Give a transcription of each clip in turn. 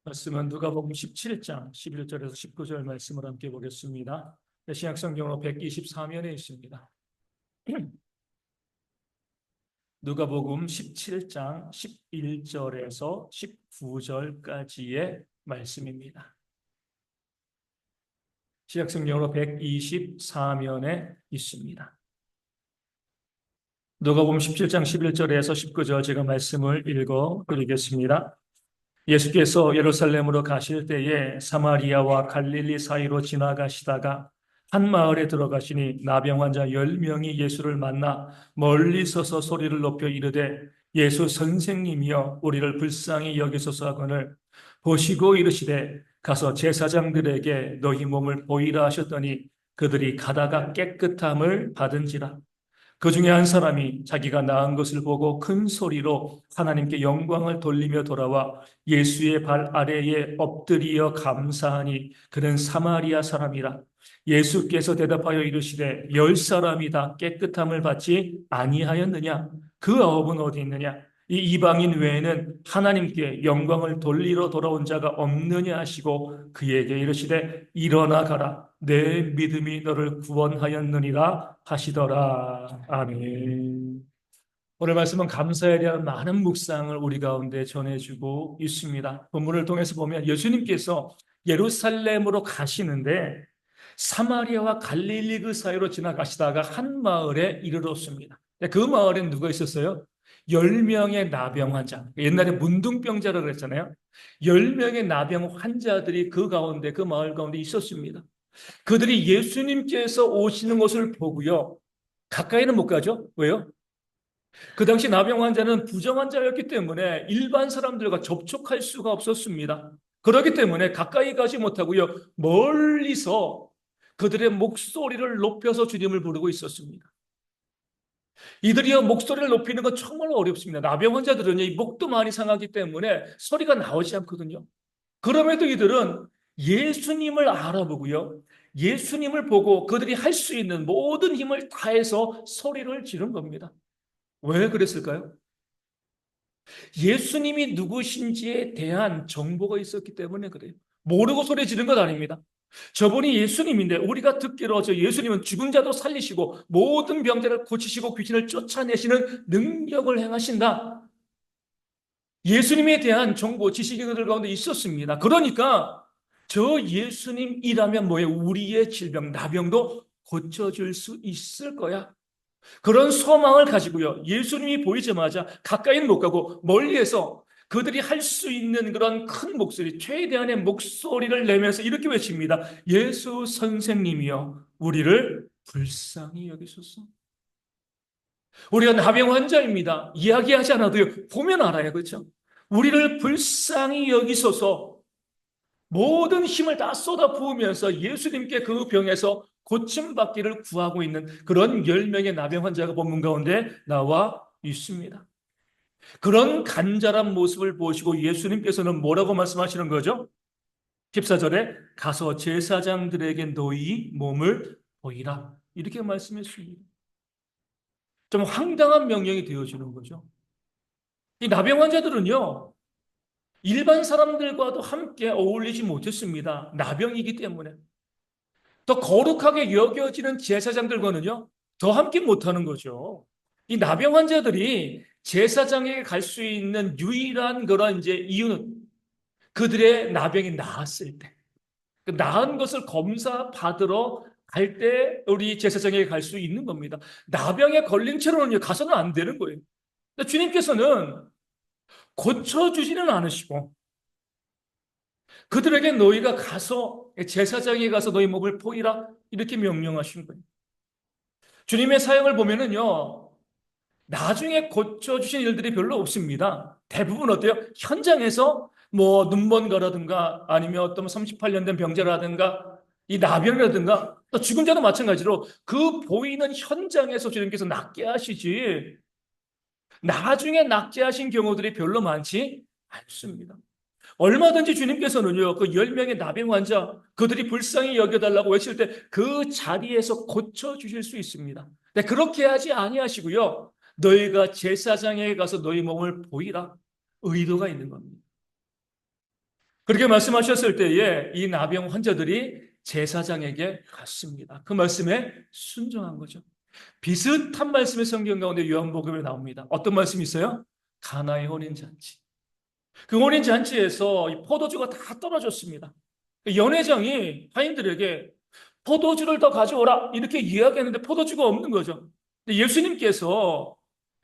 말씀은 누가복음 17장 11절에서 19절 말씀을 함께 보겠습니다. 신약성경으로 124면에 있습니다. 누가복음 17장 11절에서 19절까지의 말씀입니다. 신약성경으로 124면에 있습니다. 누가복음 17장 11절에서 19절 제가 말씀을 읽어 드리겠습니다. 예수께서 예루살렘으로 가실 때에 사마리아와 갈릴리 사이로 지나가시다가 한 마을에 들어가시니 나병 환자 10명이 예수를 만나 멀리 서서 소리를 높여 이르되 예수 선생님이여 우리를 불쌍히 여기소서 하거늘 보시고 이르시되 가서 제사장들에게 너희 몸을 보이라 하셨더니 그들이 가다가 깨끗함을 받은지라. 그 중에 한 사람이 자기가 나은 것을 보고 큰 소리로 하나님께 영광을 돌리며 돌아와 예수의 발 아래에 엎드리어 감사하니 그는 사마리아 사람이라. 예수께서 대답하여 이르시되 10사람이 다 깨끗함을 받지 아니하였느냐? 그 9은 어디 있느냐? 이 이방인 외에는 하나님께 영광을 돌리러 돌아온 자가 없느냐 하시고 그에게 이르시되 일어나 가라. 내 믿음이 너를 구원하였느니라 하시더라. 아멘. 오늘 말씀은 감사에 대한 많은 묵상을 우리 가운데 전해주고 있습니다. 본문을 통해서 보면 예수님께서 예루살렘으로 가시는데 사마리아와 갈릴리 그 사이로 지나가시다가 한 마을에 이르렀습니다. 그 마을엔 누가 있었어요? 10명의 나병 환자. 옛날에 문둥병자라고 그랬잖아요. 10명의 나병 환자들이 그 가운데, 그 마을 가운데 있었습니다. 그들이 예수님께서 오시는 것을 보고요. 가까이는 못 가죠. 왜요? 그 당시 나병 환자는 부정 환자였기 때문에 일반 사람들과 접촉할 수가 없었습니다. 그렇기 때문에 가까이 가지 못하고요. 멀리서 그들의 목소리를 높여서 주님을 부르고 있었습니다. 이들이요 목소리를 높이는 건 정말 어렵습니다. 나병 환자들은 이 목도 많이 상하기 때문에 소리가 나오지 않거든요. 그럼에도 이들은 예수님을 알아보고요. 예수님을 보고 그들이 할 수 있는 모든 힘을 다해서 소리를 지른 겁니다. 왜 그랬을까요? 예수님이 누구신지에 대한 정보가 있었기 때문에 그래요. 모르고 소리 지른 것 아닙니다. 저분이 예수님인데 우리가 듣기로 저 예수님은 죽은 자도 살리시고 모든 병자를 고치시고 귀신을 쫓아내시는 능력을 행하신다. 예수님에 대한 정보, 지식이 그들 가운데 있었습니다. 그러니까 저 예수님이라면 뭐예요? 우리의 질병, 나병도 고쳐줄 수 있을 거야. 그런 소망을 가지고요. 예수님이 보이자마자 가까이는 못 가고 멀리에서 그들이 할 수 있는 그런 큰 목소리, 최대한의 목소리를 내면서 이렇게 외칩니다. 예수 선생님이여 우리를 불쌍히 여기소서. 우리가 나병 환자입니다. 이야기하지 않아도요. 보면 알아요. 그렇죠? 우리를 불쌍히 여기소서. 모든 힘을 다 쏟아부으면서 예수님께 그 병에서 고침받기를 구하고 있는 그런 10명의 나병 환자가 본문 가운데 나와 있습니다. 그런 간절한 모습을 보시고 예수님께서는 뭐라고 말씀하시는 거죠? 14절에 가서 제사장들에게 너희 몸을 보이라. 이렇게 말씀했습니다. 좀 황당한 명령이 되어지는 거죠. 이 나병 환자들은요, 일반 사람들과도 함께 어울리지 못했습니다. 나병이기 때문에. 더 거룩하게 여겨지는 제사장들과는요, 더 함께 못하는 거죠. 이 나병 환자들이 제사장에게 갈 수 있는 유일한 그런 이제 이유는 그들의 나병이 나았을 때, 그 나은 것을 검사 받으러 갈 때 우리 제사장에게 갈 수 있는 겁니다. 나병에 걸린 채로는 가서는 안 되는 거예요. 주님께서는 고쳐주지는 않으시고 그들에게 너희가 가서 제사장에 가서 너희 목을 보이라 이렇게 명령하신 거예요. 주님의 사역을 보면은요, 나중에 고쳐주신 일들이 별로 없습니다. 대부분 어때요? 현장에서 뭐 눈먼 거라든가 아니면 어떤 38년 된 병자라든가 이 나병이라든가 또 죽은 자도 마찬가지로 그 보이는 현장에서 주님께서 낫게 하시지 나중에 낫게 하신 경우들이 별로 많지 않습니다. 얼마든지 주님께서는요, 그 10명의 나병 환자, 그들이 불쌍히 여겨달라고 외칠 때 그 자리에서 고쳐주실 수 있습니다. 네, 그렇게 하지 아니하시고요, 너희가 제사장에게 가서 너희 몸을 보이라. 의도가 있는 겁니다. 그렇게 말씀하셨을 때에 이 나병 환자들이 제사장에게 갔습니다. 그 말씀에 순종한 거죠. 비슷한 말씀이 성경 가운데 요한복음에 나옵니다. 어떤 말씀이 있어요? 가나의 혼인잔치. 그 혼인잔치에서 이 포도주가 다 떨어졌습니다. 그 연회장이 하인들에게 포도주를 더 가져오라 이렇게 이야기했는데 포도주가 없는 거죠. 근데 예수님께서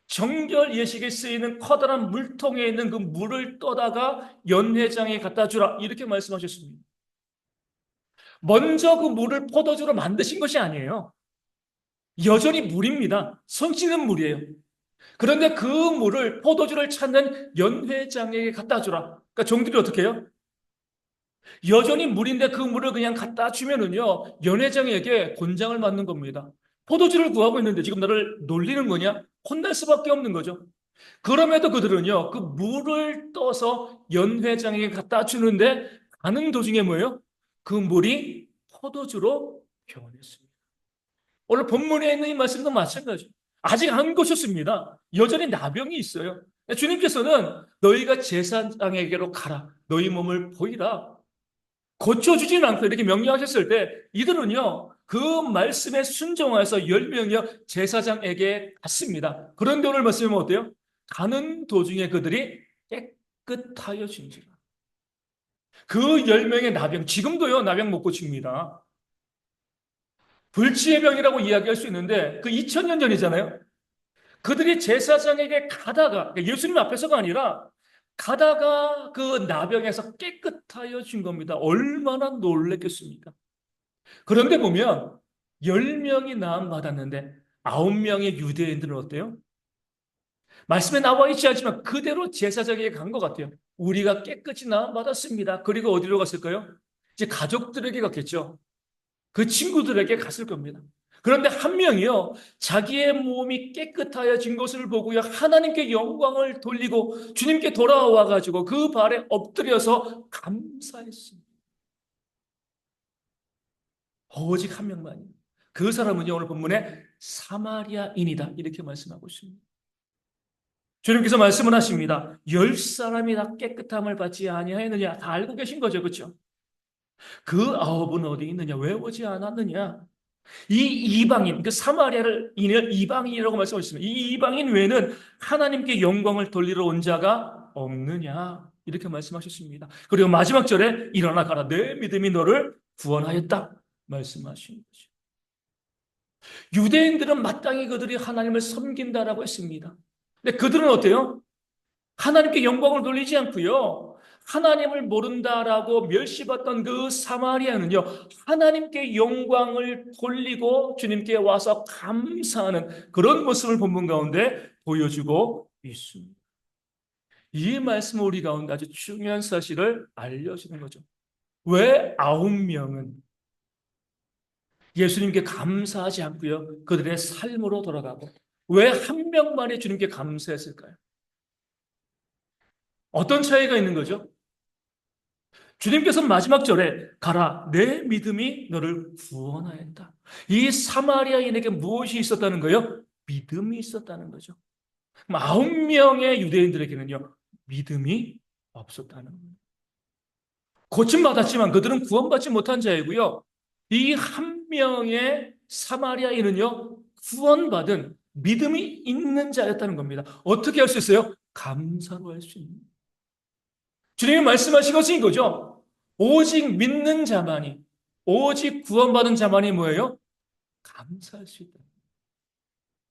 정결 예식에 쓰이는 커다란 물통에 있는 그 물을 떠다가 연회장에 갖다 주라 이렇게 말씀하셨습니다. 먼저 그 물을 포도주로 만드신 것이 아니에요. 여전히 물입니다. 성취는 물이에요. 그런데 그 물을 포도주를 찾는 연회장에게 갖다 주라. 그러니까 종들이 어떻게 해요? 여전히 물인데 그 물을 그냥 갖다 주면은요, 연회장에게 곤장을 맞는 겁니다. 포도주를 구하고 있는데 지금 나를 놀리는 거냐? 혼날 수밖에 없는 거죠. 그럼에도 그들은요, 그 물을 떠서 연회장에게 갖다 주는데 가는 도중에 뭐예요? 그 물이 포도주로 변했습니다. 오늘 본문에 있는 이 말씀도 마찬가지죠. 아직 안 고쳤습니다. 여전히 나병이 있어요. 주님께서는 너희가 제사장에게로 가라. 너희 몸을 보이라. 고쳐주지는 않고 이렇게 명령하셨을 때 이들은요, 그 말씀에 순종해서 10명이요 제사장에게 갔습니다. 그런데 오늘 말씀은 어때요? 가는 도중에 그들이 깨끗하여 진지라. 그 10명의 나병, 지금도요 나병 못 고칩니다. 불치의 병이라고 이야기할 수 있는데 그 2000년 전이잖아요. 그들이 제사장에게 가다가 그러니까 예수님 앞에서가 아니라 가다가 그 나병에서 깨끗하여 진 겁니다. 얼마나 놀랬겠습니까? 그런데 보면 10명이 나음 받았는데 9명의 유대인들은 어때요? 말씀에 나와 있지 않지만 그대로 제사장에게 간 것 같아요. 우리가 깨끗이 나음 받았습니다. 그리고 어디로 갔을까요? 이제 가족들에게 갔겠죠. 그 친구들에게 갔을 겁니다. 그런데 한 명이요, 자기의 몸이 깨끗하여진 것을 보고요, 하나님께 영광을 돌리고 주님께 돌아와 가지고 그 발에 엎드려서 감사했습니다. 오직 한 명만요. 그 사람은요, 오늘 본문에 사마리아인이다 이렇게 말씀하고 있습니다. 주님께서 말씀을 하십니다. 10사람이 다 깨끗함을 받지 아니하였느냐 다 알고 계신 거죠, 그렇죠? 그 9은 어디 있느냐? 왜 오지 않았느냐? 이 이방인, 그 사마리아를 인해 이방인이라고 말씀하셨습니다. 이 이방인 외에는 하나님께 영광을 돌리러 온 자가 없느냐? 이렇게 말씀하셨습니다. 그리고 마지막 절에 일어나 가라. 내 믿음이 너를 구원하였다. 말씀하신 거죠. 유대인들은 마땅히 그들이 하나님을 섬긴다라고 했습니다. 근데 그들은 어때요? 하나님께 영광을 돌리지 않고요. 하나님을 모른다라고 멸시받던 그 사마리아는요, 하나님께 영광을 돌리고 주님께 와서 감사하는 그런 모습을 본문 가운데 보여주고 있습니다. 이 말씀은 우리 가운데 아주 중요한 사실을 알려주는 거죠. 왜 9명은 예수님께 감사하지 않고요, 그들의 삶으로 돌아가고, 왜 한 명만이 주님께 감사했을까요? 어떤 차이가 있는 거죠? 주님께서는 마지막 절에 가라 내 믿음이 너를 구원하였다. 이 사마리아인에게 무엇이 있었다는 거예요? 믿음이 있었다는 거죠. 9명의 유대인들에게는요 믿음이 없었다는 거예요. 고침받았지만 그들은 구원받지 못한 자이고요. 이 한 명의 사마리아인은요 구원받은 믿음이 있는 자였다는 겁니다. 어떻게 할 수 있어요? 감사로 할 수 있는. 주님이 말씀하신 것은 이거죠. 오직 믿는 자만이, 오직 구원받은 자만이 뭐예요? 감사할 수 있다.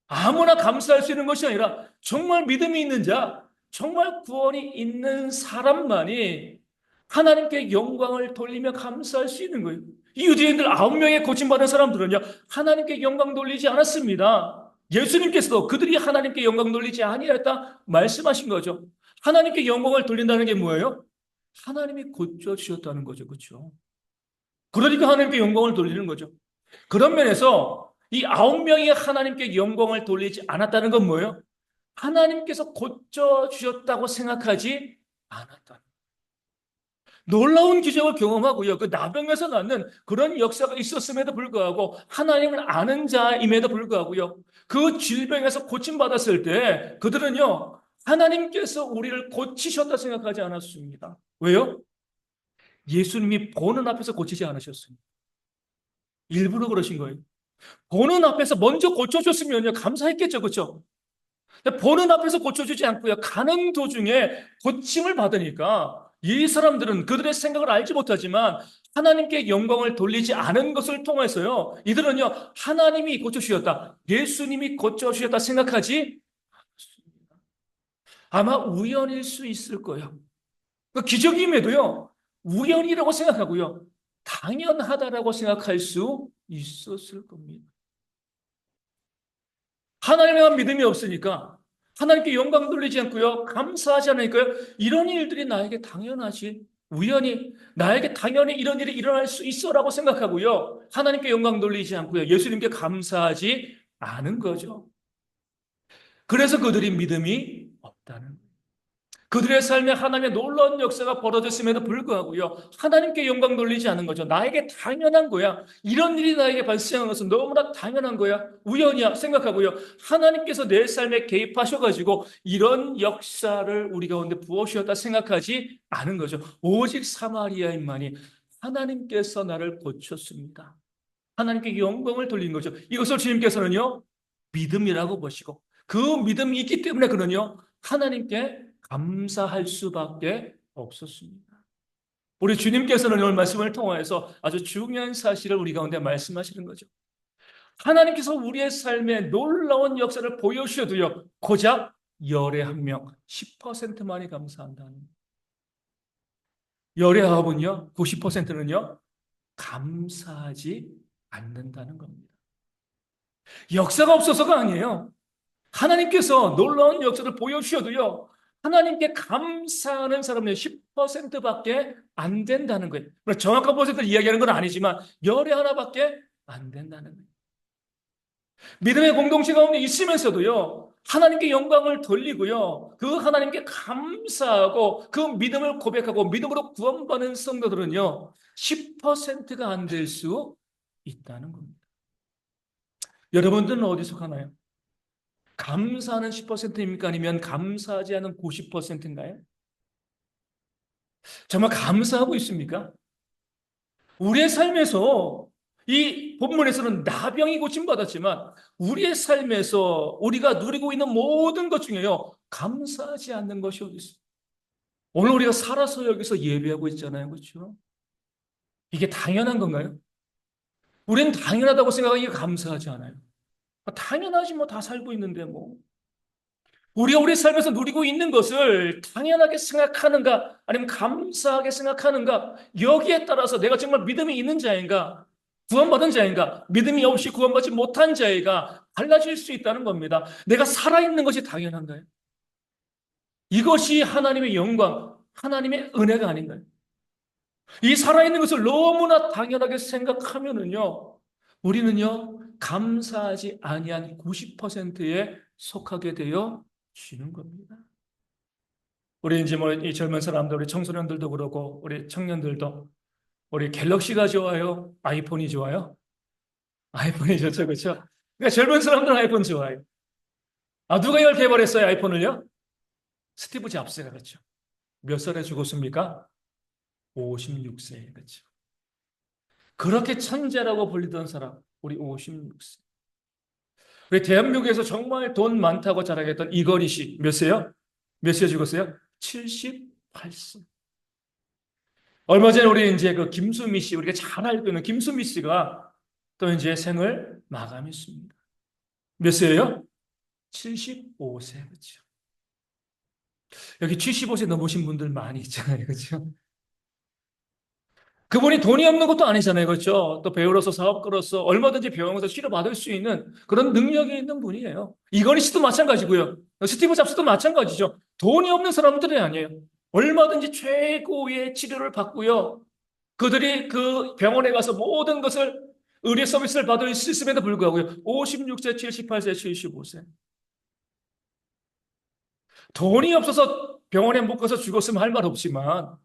아무나 감사할 수 있는 것이 아니라 정말 믿음이 있는 자, 정말 구원이 있는 사람만이 하나님께 영광을 돌리며 감사할 수 있는 거예요. 이 유대인들 9명의 고침받은 사람들은요, 하나님께 영광 돌리지 않았습니다. 예수님께서도 그들이 하나님께 영광 돌리지 아니했다 말씀하신 거죠. 하나님께 영광을 돌린다는 게 뭐예요? 하나님이 고쳐주셨다는 거죠. 그렇죠? 그러니까 하나님께 영광을 돌리는 거죠. 그런 면에서 이 9명이 하나님께 영광을 돌리지 않았다는 건 뭐예요? 하나님께서 고쳐주셨다고 생각하지 않았다. 놀라운 기적을 경험하고요. 그 나병에서 낳는 그런 역사가 있었음에도 불구하고 하나님을 아는 자임에도 불구하고요. 그 질병에서 고침받았을 때 그들은요. 하나님께서 우리를 고치셨다 생각하지 않았습니다. 왜요? 예수님이 보는 앞에서 고치지 않으셨어요. 일부러 그러신 거예요. 보는 앞에서 먼저 고쳐줬으면요, 감사했겠죠, 그렇죠? 보는 앞에서 고쳐주지 않고요, 가는 도중에 고침을 받으니까 이 사람들은 그들의 생각을 알지 못하지만 하나님께 영광을 돌리지 않은 것을 통해서요, 이들은요, 하나님이 고쳐주셨다, 예수님이 고쳐주셨다 생각하지 않았습니다. 아마 우연일 수 있을 거예요. 그 기적임에도요, 우연이라고 생각하고요, 당연하다라고 생각할 수 있었을 겁니다. 하나님에 대한 믿음이 없으니까 하나님께 영광 돌리지 않고요, 감사하지 않으니까요, 이런 일들이 나에게 당연하지, 우연히 나에게 당연히 이런 일이 일어날 수 있어라고 생각하고요, 하나님께 영광 돌리지 않고요, 예수님께 감사하지 않은 거죠. 그래서 그들이 믿음이 없다는 거예요. 그들의 삶에 하나님의 놀라운 역사가 벌어졌음에도 불구하고요, 하나님께 영광 돌리지 않은 거죠. 나에게 당연한 거야. 이런 일이 나에게 발생한 것은 너무나 당연한 거야. 우연이야 생각하고요, 하나님께서 내 삶에 개입하셔가지고 이런 역사를 우리 가운데 부어주셨다 생각하지 않은 거죠. 오직 사마리아인만이 하나님께서 나를 고쳤습니다, 하나님께 영광을 돌린 거죠. 이것을 주님께서는요, 믿음이라고 보시고, 그 믿음이 있기 때문에 그는요, 하나님께 감사할 수밖에 없었습니다. 우리 주님께서는 오늘 말씀을 통하여서 아주 중요한 사실을 우리 가운데 말씀하시는 거죠. 하나님께서 우리의 삶에 놀라운 역사를 보여주셔도요, 고작 열의 한 명, 10%만이 감사한다는. 열의 아홉은요, 90%는요, 감사하지 않는다는 겁니다. 역사가 없어서가 아니에요. 하나님께서 놀라운 역사를 보여주셔도요, 하나님께 감사하는 사람은 10%밖에 안 된다는 거예요. 정확한 퍼센트를 이야기하는 건 아니지만 열의 하나밖에 안 된다는 거예요. 믿음의 공동체 가운데 있으면서도요, 하나님께 영광을 돌리고요, 그 하나님께 감사하고 그 믿음을 고백하고 믿음으로 구원받는 성도들은요, 10%가 안 될 수 있다는 겁니다. 여러분들은 어디서 가나요? 감사하는 10%입니까? 아니면 감사하지 않은 90%인가요? 정말 감사하고 있습니까? 우리의 삶에서 이 본문에서는 나병이 고침받았지만 우리의 삶에서 우리가 누리고 있는 모든 것 중에요, 감사하지 않는 것이 어디 있어요? 오늘 우리가 살아서 여기서 예배하고 있잖아요. 그렇죠? 이게 당연한 건가요? 우리는 당연하다고 생각하기에 감사하지 않아요. 당연하지 뭐, 다 살고 있는데 뭐. 우리가 우리 삶에서 누리고 있는 것을 당연하게 생각하는가, 아니면 감사하게 생각하는가, 여기에 따라서 내가 정말 믿음이 있는 자인가, 구원받은 자인가, 믿음이 없이 구원받지 못한 자인가 달라질 수 있다는 겁니다. 내가 살아있는 것이 당연한가요? 이것이 하나님의 영광, 하나님의 은혜가 아닌가요? 이 살아있는 것을 너무나 당연하게 생각하면은요, 우리는요, 감사하지 아니한 90%에 속하게 되어 지는 겁니다. 우리 이제 뭐 이 젊은 사람들, 우리 청소년들도 그러고 우리 청년들도, 우리 갤럭시가 좋아요, 아이폰이 좋아요? 아이폰이 좋죠, 그렇죠? 그러니까 젊은 사람들은 아이폰 좋아해요. 아, 누가 이걸 개발했어요, 아이폰을요? 스티브 잡스가. 그렇죠. 몇 살에 죽었습니까? 56세에. 그렇죠. 그렇게 천재라고 불리던 사람, 우리 56세. 우리 대한민국에서 정말 돈 많다고 자랑했던 이건희 씨, 몇 세요? 몇 세에 죽었어요? 78세. 얼마 전에 우리 이제 그 김수미 씨, 우리가 잘 알고 있는 김수미 씨가 또 이제 생을 마감했습니다. 몇 세예요? 75세. 그렇죠. 여기 75세 넘으신 분들 많이 있잖아요. 그렇죠? 그분이 돈이 없는 것도 아니잖아요. 그렇죠? 또 배우로서 사업가로서 얼마든지 병원에서 치료받을 수 있는 그런 능력이 있는 분이에요. 이건희 씨도 마찬가지고요. 스티브 잡스도 마찬가지죠. 돈이 없는 사람들이 아니에요. 얼마든지 최고의 치료를 받고요, 그들이 그 병원에 가서 모든 것을, 의료 서비스를 받을 수 있음에도 불구하고요, 56세, 78세, 75세. 돈이 없어서 병원에 못 가서 죽었으면 할 말 없지만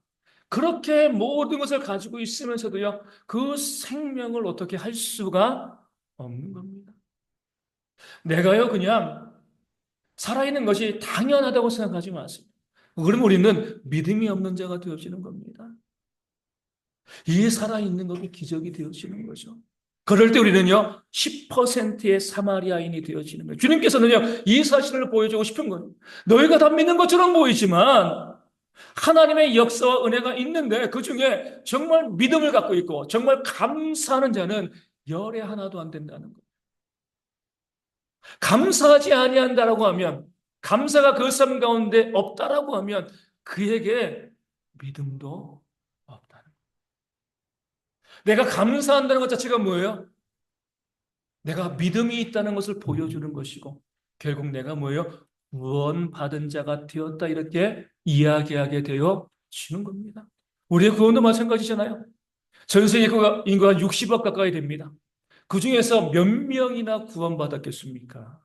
그렇게 모든 것을 가지고 있으면서도요, 그 생명을 어떻게 할 수가 없는 겁니다. 내가요, 그냥 살아있는 것이 당연하다고 생각하지 마세요. 그러면 우리는 믿음이 없는 자가 되어지는 겁니다. 이 살아있는 것이 기적이 되어지는 거죠. 그럴 때 우리는요, 10%의 사마리아인이 되어지는 거예요. 주님께서는요, 이 사실을 보여주고 싶은 거예요. 너희가 다 믿는 것처럼 보이지만, 하나님의 역사와 은혜가 있는데, 그 중에 정말 믿음을 갖고 있고, 정말 감사하는 자는 열에 하나도 안 된다는 거예요. 감사하지 아니한다라고 하면, 감사가 그 삶 가운데 없다라고 하면, 그에게 믿음도 없다는 거예요. 내가 감사한다는 것 자체가 뭐예요? 내가 믿음이 있다는 것을 보여주는 것이고, 결국 내가 뭐예요? 구원받은 자가 되었다, 이렇게 이야기하게 되어 지는 겁니다. 우리의 구원도 마찬가지잖아요. 전 세계 인구가 60억 가까이 됩니다. 그 중에서 몇 명이나 구원받았겠습니까?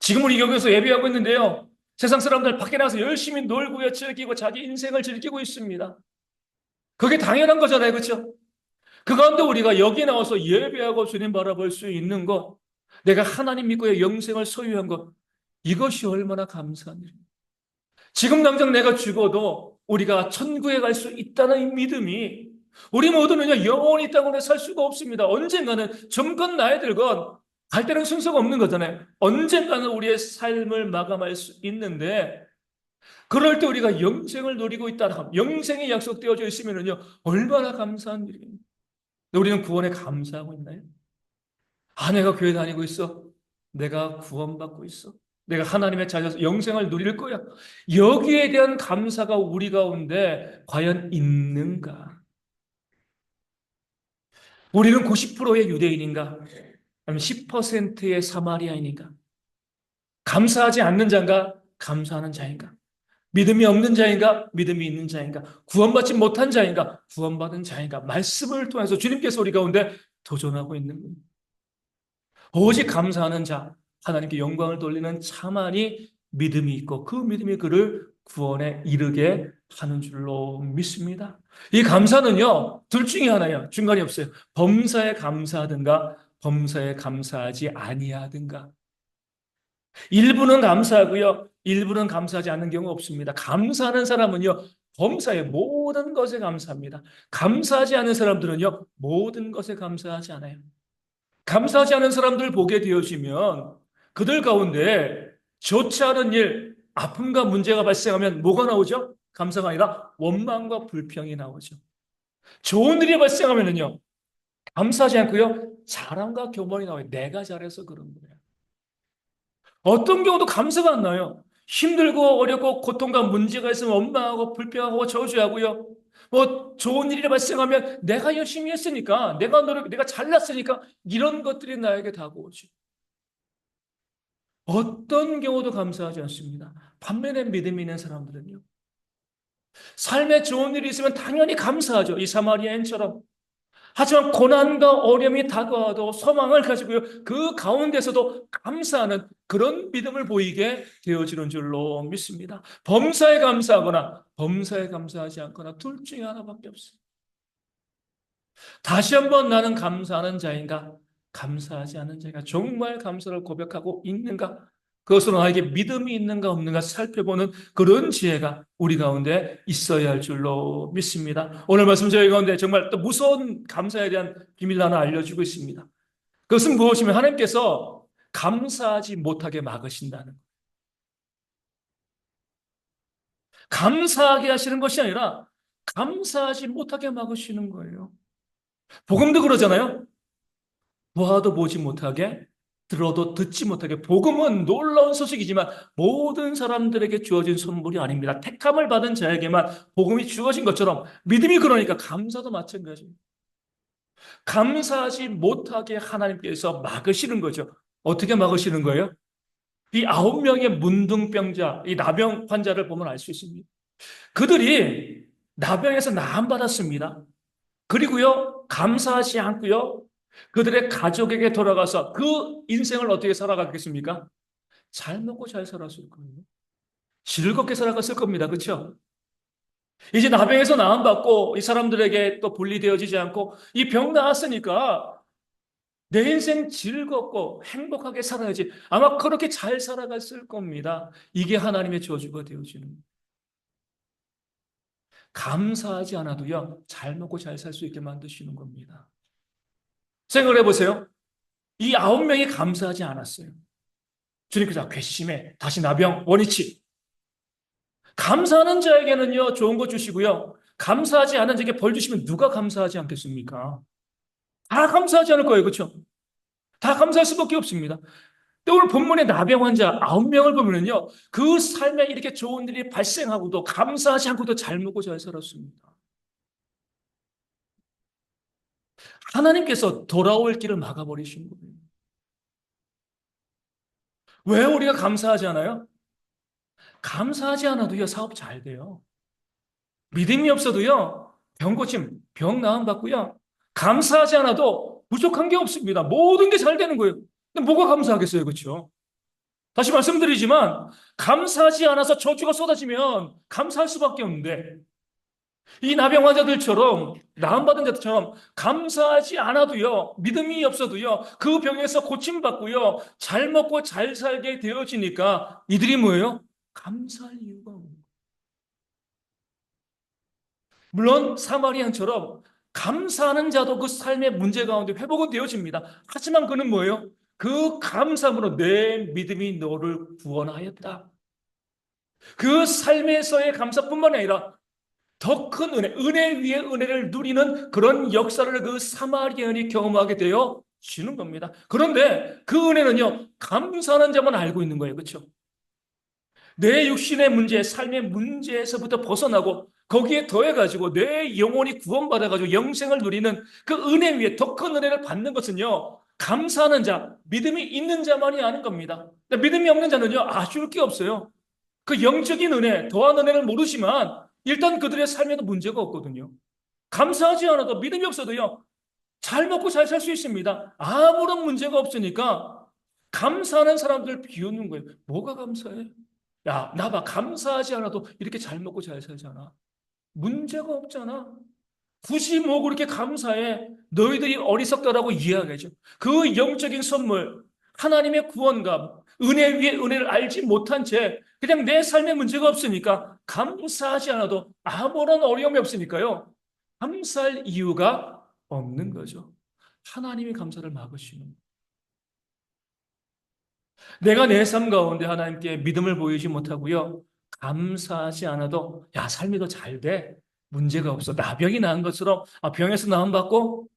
지금 우리 여기서 예배하고 있는데요. 세상 사람들 밖에 나가서 열심히 놀고요, 즐기고 자기 인생을 즐기고 있습니다. 그게 당연한 거잖아요. 그렇죠? 그 가운데 우리가 여기 나와서 예배하고 주님 바라볼 수 있는 것, 내가 하나님 믿고의 영생을 소유한 것, 이것이 얼마나 감사한 일입니다. 지금 당장 내가 죽어도 우리가 천국에 갈 수 있다는 이 믿음이, 우리 모두는요, 영원히 이 땅으로 살 수가 없습니다. 언젠가는 젊건 나이 들건 갈 때는 순서가 없는 거잖아요. 언젠가는 우리의 삶을 마감할 수 있는데, 그럴 때 우리가 영생을 누리고 있다는 영생이 약속되어져 있으면요, 얼마나 감사한 일입니다. 우리는 구원에 감사하고 있나요? 아, 내가 교회 다니고 있어. 내가 구원받고 있어. 내가 하나님의 자녀서 영생을 누릴 거야. 여기에 대한 감사가 우리 가운데 과연 있는가? 우리는 90%의 유대인인가? 아니면 10%의 사마리아인인가? 감사하지 않는 자인가? 감사하는 자인가? 믿음이 없는 자인가? 믿음이 있는 자인가? 구원받지 못한 자인가? 구원받은 자인가? 말씀을 통해서 주님께서 우리 가운데 도전하고 있는 겁니다. 오직 감사하는 자, 하나님께 영광을 돌리는 자만이 믿음이 있고 그 믿음이 그를 구원에 이르게 하는 줄로 믿습니다. 이 감사는요, 둘 중에 하나예요. 중간이 없어요. 범사에 감사하든가 범사에 감사하지 아니하든가. 일부는 감사하고요, 일부는 감사하지 않는 경우 없습니다. 감사하는 사람은요, 범사의 모든 것에 감사합니다. 감사하지 않는 사람들은요, 모든 것에 감사하지 않아요. 감사하지 않은 사람들 보게 되어지면 그들 가운데 좋지 않은 일, 아픔과 문제가 발생하면 뭐가 나오죠? 감사가 아니라 원망과 불평이 나오죠. 좋은 일이 발생하면요, 감사하지 않고요, 자랑과 교만이 나와요. 내가 잘해서 그런 거예요. 어떤 경우도 감사가 안 나요. 힘들고 어렵고 고통과 문제가 있으면 원망하고 불평하고 저주하고요. 뭐 좋은 일이 발생하면 내가 열심히 했으니까, 내가 노력, 내가 잘났으니까 이런 것들이 나에게 다가오죠. 어떤 경우도 감사하지 않습니다. 반면에 믿음이 있는 사람들은요, 삶에 좋은 일이 있으면 당연히 감사하죠. 이 사마리아인처럼. 하지만 고난과 어려움이 다가와도 소망을 가지고요, 그 가운데서도 감사하는 그런 믿음을 보이게 되어지는 줄로 믿습니다. 범사에 감사하거나 범사에 감사하지 않거나 둘 중에 하나밖에 없어요. 다시 한번 나는 감사하는 자인가? 감사하지 않는 자인가? 정말 감사를 고백하고 있는가? 그것으로 나에게 믿음이 있는가 없는가 살펴보는 그런 지혜가 우리 가운데 있어야 할 줄로 믿습니다. 오늘 말씀 저희 가운데 정말 또 무서운 감사에 대한 비밀 하나 알려주고 있습니다. 그것은 무엇이면 하나님께서 감사하지 못하게 막으신다는, 감사하게 하시는 것이 아니라 감사하지 못하게 막으시는 거예요. 복음도 그러잖아요. 보아도 보지 못하게, 들어도 듣지 못하게. 복음은 놀라운 소식이지만 모든 사람들에게 주어진 선물이 아닙니다. 택함을 받은 자에게만 복음이 주어진 것처럼 믿음이, 그러니까 감사도 마찬가지입니다. 감사하지 못하게 하나님께서 막으시는 거죠. 어떻게 막으시는 거예요? 이 9명의 문둥병자, 이 나병 환자를 보면 알 수 있습니다. 그들이 나병에서 나음받았습니다. 그리고요, 감사하지 않고요, 그들의 가족에게 돌아가서 그 인생을 어떻게 살아가겠습니까? 잘 먹고 잘 살았을 거예요. 즐겁게 살아갔을 겁니다. 그렇죠? 이제 나병에서 나음받고 이 사람들에게 또 분리되어지지 않고 이 병 나았으니까 내 인생 즐겁고 행복하게 살아야지. 아마 그렇게 잘 살아갔을 겁니다. 이게 하나님의 저주가 되어지는. 감사하지 않아도요, 잘 먹고 잘 살 수 있게 만드시는 겁니다. 생각을 해보세요. 이 9명이 감사하지 않았어요. 주님께서 괘씸해, 다시 나병, 원위치. 감사하는 자에게는요, 좋은 거 주시고요. 감사하지 않은 자에게 벌 주시면 누가 감사하지 않겠습니까? 다 감사하지 않을 거예요. 그렇죠? 다 감사할 수밖에 없습니다. 또 오늘 본문의 나병 환자 9명을 보면요. 그 삶에 이렇게 좋은 일이 발생하고도 감사하지 않고도 잘 먹고 잘 살았습니다. 하나님께서 돌아올 길을 막아버리신 거예요. 왜 우리가 감사하지 않아요? 감사하지 않아도요, 사업 잘 돼요. 믿음이 없어도요, 병 고침, 병 나음 받고요. 감사하지 않아도 부족한 게 없습니다. 모든 게 잘 되는 거예요. 근데 뭐가 감사하겠어요, 그렇죠? 다시 말씀드리지만 감사하지 않아서 저주가 쏟아지면 감사할 수밖에 없는데 이 나병 환자들처럼 나음받은 자들처럼 감사하지 않아도요 믿음이 없어도요 그 병에서 고침받고요 잘 먹고 잘 살게 되어지니까 이들이 뭐예요? 감사할 이유가 없는 거예요. 물론 사마리안처럼 감사하는 자도 그 삶의 문제 가운데 회복은 되어집니다. 하지만 그는 뭐예요? 그 감사함으로 내 믿음이 너를 구원하였다. 그 삶에서의 감사뿐만 아니라 더 큰 은혜 위에 은혜를 누리는 그런 역사를 그 사마리아인이 경험하게 되어 지는 겁니다. 그런데 그 은혜는요, 감사하는 자만 알고 있는 거예요. 그렇죠? 내 육신의 문제, 삶의 문제에서부터 벗어나고 거기에 더해가지고 내 영혼이 구원받아가지고 영생을 누리는 그 은혜 위에 더 큰 은혜를 받는 것은요, 감사하는 자, 믿음이 있는 자만이 아는 겁니다. 믿음이 없는 자는요, 아쉬울 게 없어요. 그 영적인 은혜, 더한 은혜를 모르지만 일단 그들의 삶에도 문제가 없거든요. 감사하지 않아도 믿음이 없어도요. 잘 먹고 잘 살 수 있습니다. 아무런 문제가 없으니까 감사하는 사람들 비웃는 거예요. 뭐가 감사해? 야, 나 봐. 감사하지 않아도 이렇게 잘 먹고 잘 살잖아. 문제가 없잖아. 굳이 뭐 그렇게 감사해? 너희들이 어리석다라고 이해하겠죠. 그 영적인 선물, 하나님의 구원과 은혜 위에 은혜를 알지 못한 채 그냥 내 삶에 문제가 없으니까 감사하지 않아도 아무런 어려움이 없으니까요. 감사할 이유가 없는 거죠. 하나님이 감사를 막으시는 거예요. 내가 내 삶 가운데 하나님께 믿음을 보이지 못하고요. 감사하지 않아도 야 삶이 더 잘 돼. 문제가 없어. 나병이 나은 것처럼 병에서 나음 받고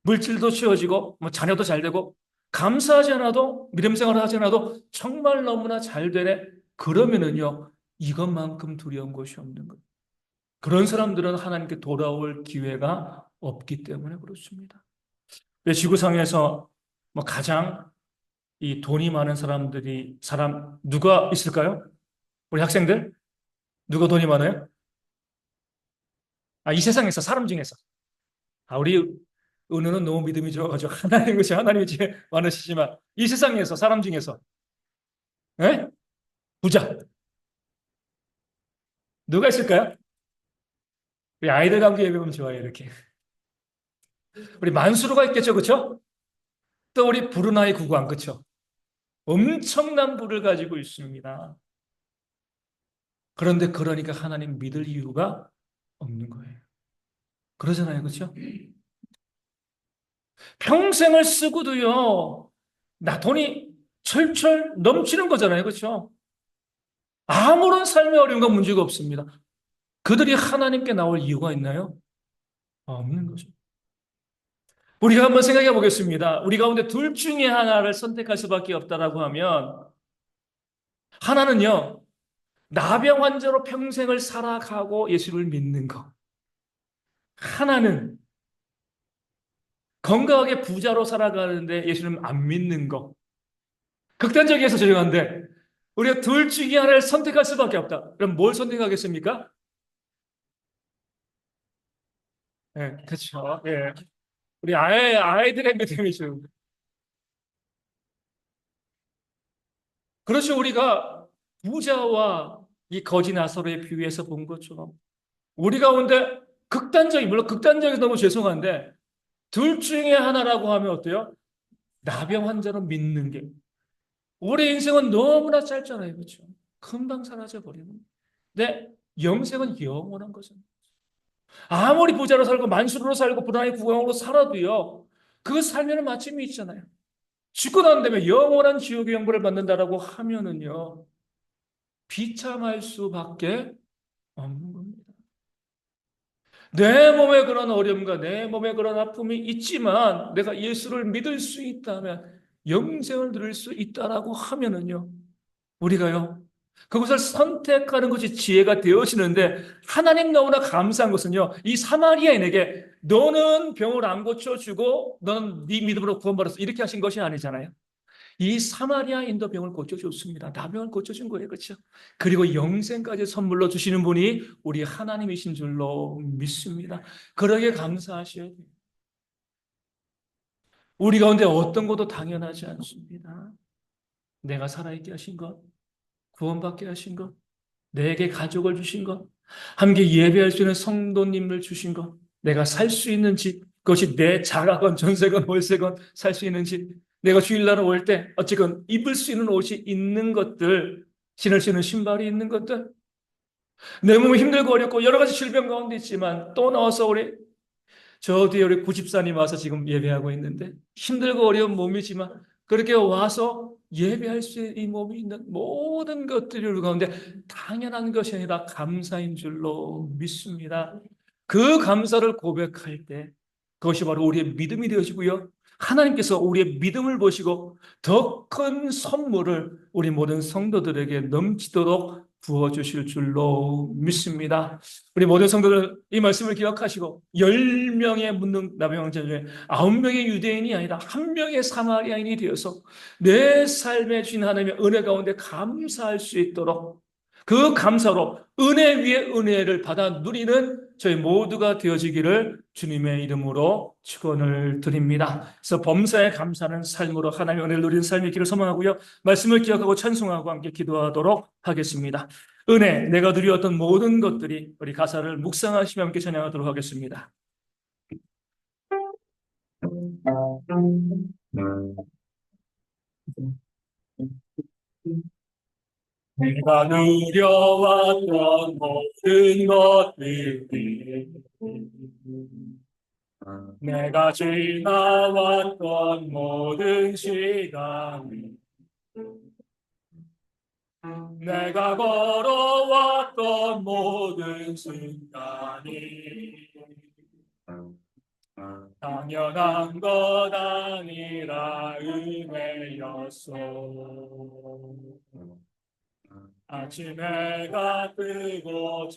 물질도 채워지고 뭐 자녀도 잘 되고 감사하지 않아도 믿음 생활을 하지 않아도 정말 너무나 잘 되네. 그러면은요. 이것만큼 두려운 것이 없는 거예요. 그런 사람들은 하나님께 돌아올 기회가 없기 때문에 그렇습니다. 왜 지구상에서 뭐 가장 이 돈이 많은 사람 누가 있을까요? 우리 학생들 누가 돈이 많아요? 이 세상에서 사람 중에서 우리 은우는 너무 믿음이 좋아가지고 하나님 것이 하나님이 제일 많으시지만 이 세상에서 사람 중에서 예? 부자 누가 있을까요? 우리 아이들 관계 예배보면 좋아요 이렇게 우리 만수르가 있겠죠 그렇죠? 또 우리 브루나이 국왕 그렇죠? 엄청난 부를 가지고 있습니다. 그런데 그러니까 하나님 믿을 이유가 없는 거예요. 그러잖아요 그렇죠? 평생을 쓰고도요 나 돈이 철철 넘치는 거잖아요 그렇죠? 아무런 삶의 어려움과 문제가 없습니다. 그들이 하나님께 나올 이유가 있나요? 없는 거죠. 우리가 한번 생각해 보겠습니다. 우리 가운데 둘 중에 하나를 선택할 수밖에 없다라고 하면 하나는요. 나병 환자로 평생을 살아가고 예수를 믿는 것. 하나는 건강하게 부자로 살아가는데 예수를 안 믿는 것. 극단적이어서 죄송한데 우리가 둘 중에 하나를 선택할 수밖에 없다. 그럼 뭘 선택하겠습니까? 예, 그렇죠. 예. 우리 아이들의 믿음이죠. 그렇죠. 우리가 부자와 이 거지 나사로의 비유에서 본 것처럼 우리 가운데 물론 극단적이서 너무 죄송한데 둘 중에 하나라고 하면 어때요? 나병 환자로 믿는 게 우리 인생은 너무나 짧잖아요. 그렇죠? 금방 사라져 버리는. 네. 영생은 영원한 것입니다. 아무리 부자로 살고 만수로 살고 불안의 구강으로 살아도요, 그 삶에는 마침이 있잖아요. 죽고 난 다음에 영원한 지옥의 영벌을 받는다라고 하면은요, 비참할 수밖에 없는 겁니다. 내 몸에 그런 어려움과 내 몸에 그런 아픔이 있지만 내가 예수를 믿을 수 있다면 영생을 누릴 수 있다라고 하면은요, 우리가요, 그것을 선택하는 것이 지혜가 되어지는데 하나님 너무나 감사한 것은요, 이 사마리아인에게 너는 병을 안 고쳐주고 너는 네 믿음으로 구원받았어 이렇게 하신 것이 아니잖아요. 이 사마리아인도 병을 고쳐줬습니다. 나병을 고쳐준 거예요. 그렇죠? 그리고 영생까지 선물로 주시는 분이 우리 하나님이신 줄로 믿습니다. 그러게 감사하셔야 돼요. 우리 가운데 어떤 것도 당연하지 않습니다. 내가 살아있게 하신 것, 구원받게 하신 것, 내게 가족을 주신 것, 함께 예배할 수 있는 성도님을 주신 것, 내가 살 수 있는 집, 그것이 내 자가건 전세건 월세건 살 수 있는 집, 내가 주일날 올 때 어쨌건 입을 수 있는 옷이 있는 것들, 신을 수 있는 신발이 있는 것들, 내 몸이 힘들고 어렵고 여러 가지 질병 가운데 있지만 또 나와서 저 뒤에 우리 구집사님 와서 지금 예배하고 있는데 힘들고 어려운 몸이지만 그렇게 와서 예배할 수 있는 이 몸이 있는 모든 것들이 우리 가운데 당연한 것이 아니라 감사인 줄로 믿습니다. 그 감사를 고백할 때 그것이 바로 우리의 믿음이 되어지고요. 하나님께서 우리의 믿음을 보시고 더 큰 선물을 우리 모든 성도들에게 넘치도록 부어주실 줄로 믿습니다. 우리 모든 성도들 이 말씀을 기억하시고 10명의 묻는 나병왕자 중에 9명의 유대인이 아니라 1명의 사마리아인이 되어서 내 삶에 주신 하나님의 은혜 가운데 감사할 수 있도록 그 감사로 은혜 위에 은혜를 받아 누리는 저희 모두가 되어지기를 주님의 이름으로 축원을 드립니다. 그래서 범사에 감사하는 삶으로 하나님의 은혜를 누리는 삶이 있기를 소망하고요. 말씀을 기억하고 찬송하고 함께 기도하도록 하겠습니다. 은혜, 내가 누리었던 모든 것들이 우리 가사를 묵상하시며 함께 찬양하도록 하겠습니다. 내가 누려왔던 모든 것들이 내가 지나왔던 모든 시간이 내가 걸어왔던 모든 순간이 당연한 것 아니라 은혜였소. 아침 해가 뜨고